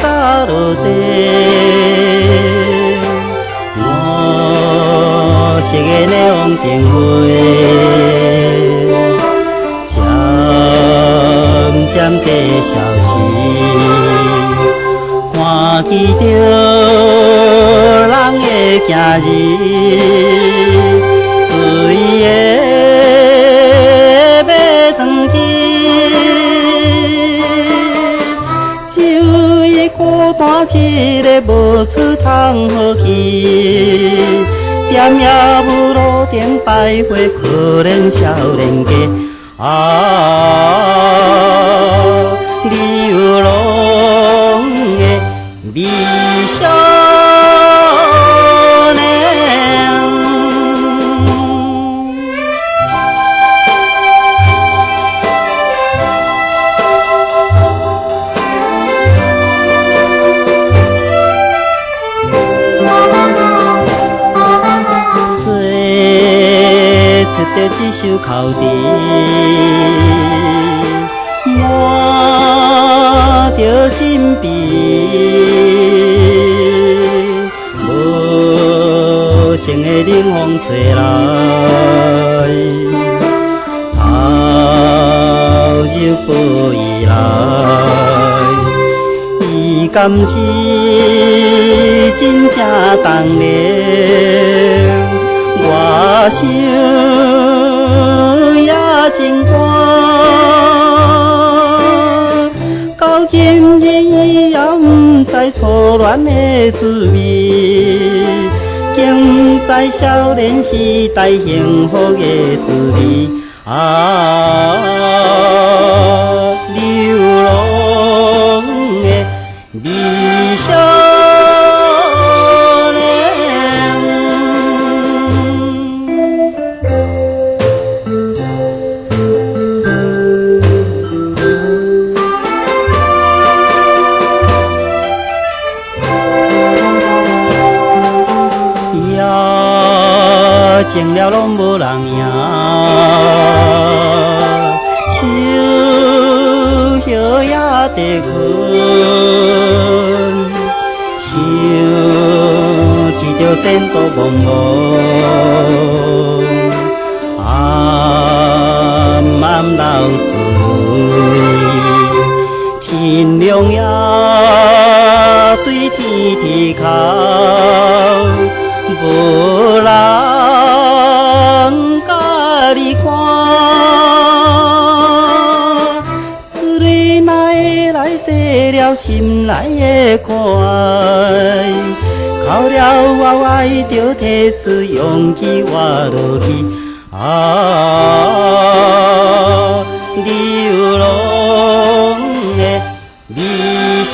到落地，五色的霓虹灯花，渐渐地消失，看见着人的行日，随的要转去。孤单一个无处通好去，点也无路顶徘徊，可怜少年家你有拢的微笑脸。出着一首口词，满着心悲，无情的冷风吹来，头就飞来，伊敢是真正动人？我想也真寒，到今日伊也不知初恋的滋味，竟不知少年时代幸福的滋味。流浪的微笑。情了拢无人赢，树叶也地困，想起着前途茫茫，暗暗流泪，亲娘也对天啼哭，无人甲你看，珠泪哪会来洗了心内的苦爱？哭了我爱着提出勇气活落去，流浪的微笑。